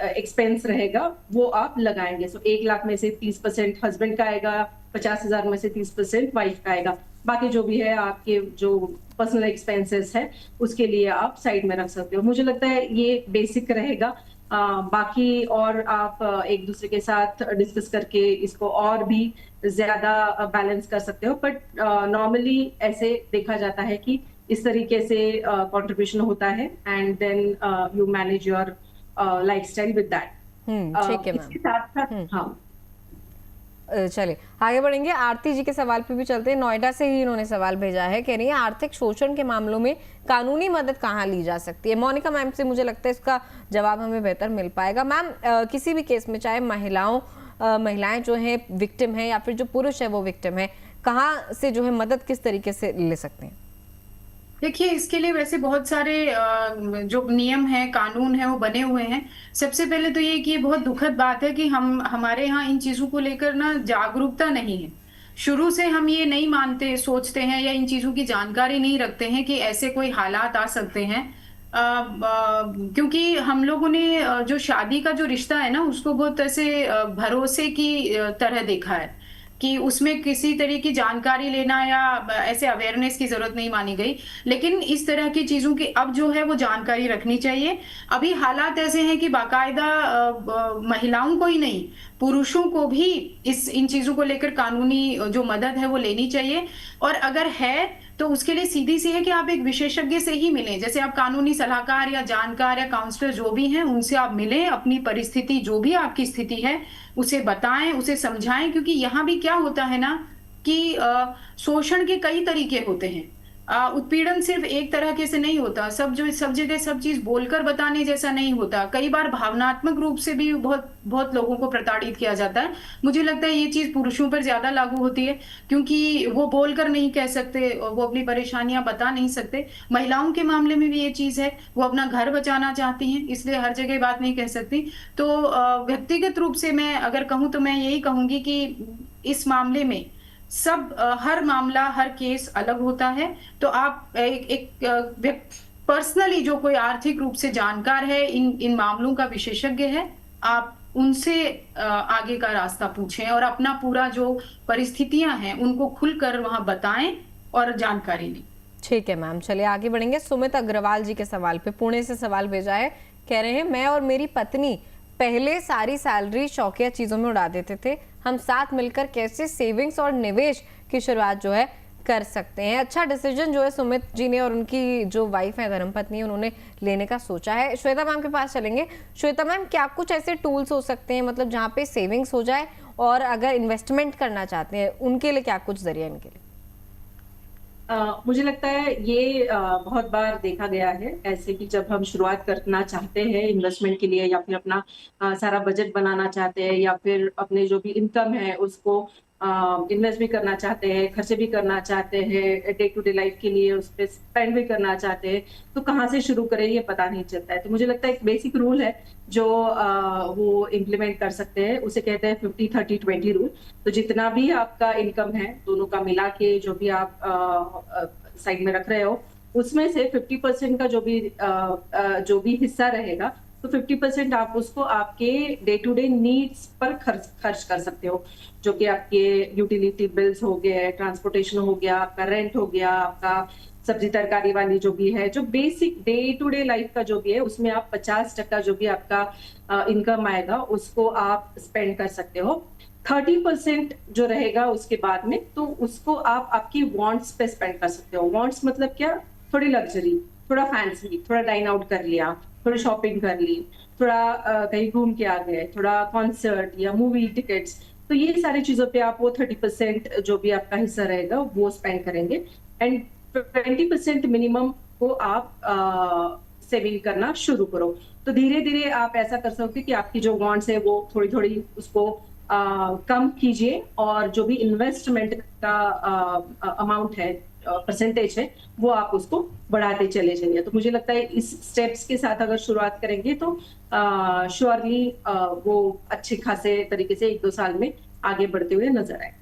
D: एक्सपेंस रहेगा वो आप लगाएंगे। सो 1 लाख में से 30% हस्बैंड का आएगा, 50,000 में से 30% वाइफ का आएगा, बाकी जो भी है आपके जो पर्सनल एक्सपेंसेस है उसके लिए आप साइड में रख सकते हो। मुझे लगता है ये बेसिक रहेगा। बाकी और आप एक दूसरे के साथ डिस्कस करके इसको और भी ज्यादा बैलेंस कर सकते हो, बट नॉर्मली ऐसे देखा जाता है कि इस तरीके से कंट्रीब्यूशन होता है, and then you manage your lifestyle with that.
A: ठीक है मैम।
D: इसके साथ साथ हाँ,
A: चलिए आगे बढ़ेंगे। आरती जी के सवाल पे भी चलते हैं। नोएडा से ही इन्होंने सवाल भेजा है, कह रही है आर्थिक शोषण के मामलों में कानूनी मदद कहाँ ली जा सकती है। मोनिका मैम से मुझे लगता है इसका जवाब हमें बेहतर मिल पाएगा। मैम, किसी भी केस में चाहे महिलाएं जो हैं विक्टिम है या फिर जो पुरुष है वो विक्टिम है, कहाँ से जो है मदद किस तरीके से ले सकते हैं?
C: देखिए, इसके लिए वैसे बहुत सारे जो नियम हैं, कानून हैं, वो बने हुए हैं। सबसे पहले तो ये कि ये बहुत दुखद बात है कि हमारे यहाँ इन चीज़ों को लेकर ना जागरूकता नहीं है। शुरू से हम ये नहीं मानते, सोचते हैं या इन चीज़ों की जानकारी नहीं रखते हैं कि ऐसे कोई हालात आ सकते हैं। क्योंकि हम लोगों ने जो शादी का जो रिश्ता है ना, उसको बहुत ऐसे भरोसे की तरह देखा है कि उसमें किसी तरह की जानकारी लेना या ऐसे अवेयरनेस की जरूरत नहीं मानी गई। लेकिन इस तरह की चीजों की अब जो है वो जानकारी रखनी चाहिए। अभी हालात ऐसे हैं कि बाकायदा महिलाओं को ही नहीं, पुरुषों को भी इन चीजों को लेकर कानूनी जो मदद है वो लेनी चाहिए। और अगर है तो उसके लिए सीधी सी है कि आप एक विशेषज्ञ से ही मिलें। जैसे आप कानूनी सलाहकार या जानकार या काउंसलर जो भी हैं, उनसे आप मिलें, अपनी परिस्थिति जो भी आपकी स्थिति है उसे बताएं, उसे समझाएं। क्योंकि यहाँ भी क्या होता है ना कि शोषण के कई तरीके होते हैं। उत्पीड़न सिर्फ एक तरह के से नहीं होता। सब जगह सब चीज बोलकर बताने जैसा नहीं होता। कई बार भावनात्मक रूप से भी बहुत लोगों को प्रताड़ित किया जाता है। मुझे लगता है ये चीज पुरुषों पर ज्यादा लागू होती है, क्योंकि वो बोलकर नहीं कह सकते, वो अपनी परेशानियां बता नहीं सकते। महिलाओं के मामले में भी ये चीज है, वो अपना घर बचाना चाहती हैं, इसलिए हर जगह बात नहीं कह सकती। तो व्यक्तिगत रूप से मैं अगर कहूँ तो मैं यही कहूंगी कि इस मामले में हर मामला, हर केस अलग होता है। तो आप एक पर्सनली जो कोई आर्थिक रूप से जानकार है, इन मामलों का विशेषज्ञ है, आप उनसे आगे का रास्ता पूछें और अपना पूरा जो परिस्थितियां हैं उनको खुलकर वहां बताएं और जानकारी लें।
A: ठीक है मैम, चलिए आगे बढ़ेंगे। सुमित अग्रवाल जी के सवाल पे पुणे से सवाल भेजा है, कह रहे हैं मैं और मेरी पत्नी पहले सारी सैलरी शौकिया चीजों में उड़ा देते थे। हम साथ मिलकर कैसे सेविंग्स और निवेश की शुरुआत जो है कर सकते हैं? अच्छा डिसीजन जो है सुमित जी ने और उनकी जो वाइफ है, धर्मपत्नी, उन्होंने लेने का सोचा है। श्वेता मैम के पास चलेंगे। श्वेता मैम, क्या कुछ ऐसे टूल्स हो सकते हैं मतलब जहाँ पे सेविंग्स हो जाए, और अगर इन्वेस्टमेंट करना चाहते हैं उनके लिए क्या कुछ जरिया इनके लिए?
D: मुझे लगता है ये बहुत बार देखा गया है ऐसे कि जब हम शुरुआत करना चाहते हैं इन्वेस्टमेंट के लिए, या फिर अपना सारा बजट बनाना चाहते हैं, या फिर अपने जो भी इनकम है उसको इन्वेस्ट भी करना चाहते हैं, खर्चे भी करना चाहते हैं, डे टू डे लाइफ के लिए उस पर स्पेंड भी करना चाहते हैं, तो कहाँ से शुरू करें ये पता नहीं चलता है। तो मुझे लगता है एक बेसिक रूल है जो वो इम्प्लीमेंट कर सकते हैं, उसे कहते हैं 50-30-20 रूल। तो जितना भी आपका इनकम है दोनों का मिला के जो भी आप साइड में रख रहे हो, उसमें से 50% का जो भी हिस्सा रहेगा, तो 50% आप उसको आपके डे टू डे नीड्स पर खर्च कर सकते हो, जो कि आपके यूटिलिटी बिल्स हो गए, ट्रांसपोर्टेशन हो गया, आपका रेंट हो गया, आपका सब्जी तरकारी वाली जो भी है, जो basic day to day life का जो भी है, उसमें आप 50% जो भी आपका इनकम आएगा उसको आप स्पेंड कर सकते हो। 30% जो रहेगा उसके बाद में, तो उसको आप आपकी वांट्स पे स्पेंड कर सकते हो। वांट्स मतलब क्या? थोड़ी लग्जरी, थोड़ा फैंसी, थोड़ा डाइन आउट कर लिया, थोड़ी शॉपिंग कर ली, थोड़ा कहीं घूम के आ गए, थोड़ा कॉन्सर्ट या मूवी टिकट्स, तो ये सारी चीजों पे आप वो 30% जो भी आपका हिस्सा रहेगा वो स्पेंड करेंगे। एंड 20% मिनिमम को आप सेविंग करना शुरू करो। तो धीरे धीरे आप ऐसा कर सकते कि आपकी जो वांट्स है वो थोड़ी थोड़ी उसको कम कीजिए, और जो भी इन्वेस्टमेंट का अमाउंट है, परसेंटेज है, वो आप उसको बढ़ाते चले जाइए। तो मुझे लगता है इस स्टेप्स के साथ अगर शुरुआत करेंगे तो श्योरली वो अच्छे खासे तरीके से 1-2 साल में आगे बढ़ते हुए नजर आए।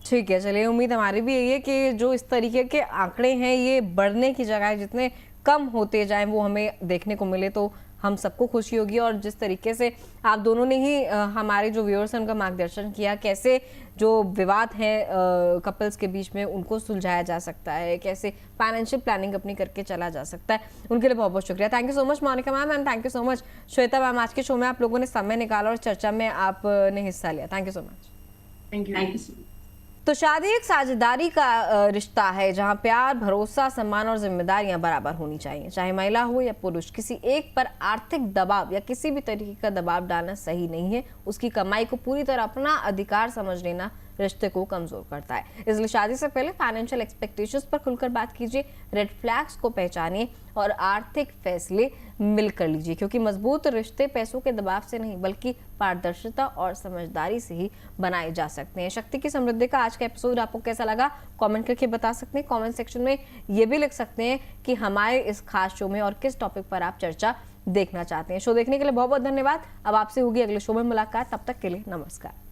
A: ठीक है, चलिए उम्मीद हमारी भी यही है कि जो इस तरीके के आंकड़े हैं ये बढ़ने की जगह जितने कम होते जाएं वो हमें देखने को मिले तो हम सबको खुशी होगी। और जिस तरीके से आप दोनों ने ही हमारे जो व्यूअर्स हैं उनका मार्गदर्शन किया, कैसे जो विवाद हैं कपल्स के बीच में उनको सुलझाया जा सकता है, कैसे फाइनेंशियल प्लानिंग अपनी करके चला जा सकता है, उनके लिए बहुत बहुत शुक्रिया। Thank you so much Monika ma'am, and thank you so much Shweta ma'am. आज के शो में आप लोगों ने समय निकाला और चर्चा में आपने हिस्सा लिया। Thank you so much.
C: Thank you.
A: तो शादी एक साझेदारी का रिश्ता है जहां प्यार, भरोसा, सम्मान और जिम्मेदारियां बराबर होनी चाहिए। चाहे महिला हो या पुरुष, किसी एक पर आर्थिक दबाव या किसी भी तरीके का दबाव डालना सही नहीं है। उसकी कमाई को पूरी तरह अपना अधिकार समझ लेना रिश्ते को कमजोर करता है। इसलिए शादी से पहले फाइनेंशियल एक्सपेक्टेशंस पर खुलकर बात कीजिए, रेड फ्लैग्स को पहचानिए और आर्थिक फैसले मिलकर लीजिए, क्योंकि मजबूत रिश्ते पैसों के दबाव से नहीं बल्कि पारदर्शिता और समझदारी से ही बनाए जा सकते हैं। शक्ति की समृद्धि का आज का एपिसोड आपको कैसा लगा कमेंट करके बता सकते हैं। कमेंट सेक्शन में ये भी लिख सकते हैं कि हमारे इस खास शो में और किस टॉपिक पर आप चर्चा देखना चाहते हैं। शो देखने के लिए बहुत बहुत धन्यवाद। अब आपसे होगी अगले शो में मुलाकात, तब तक के लिए नमस्कार।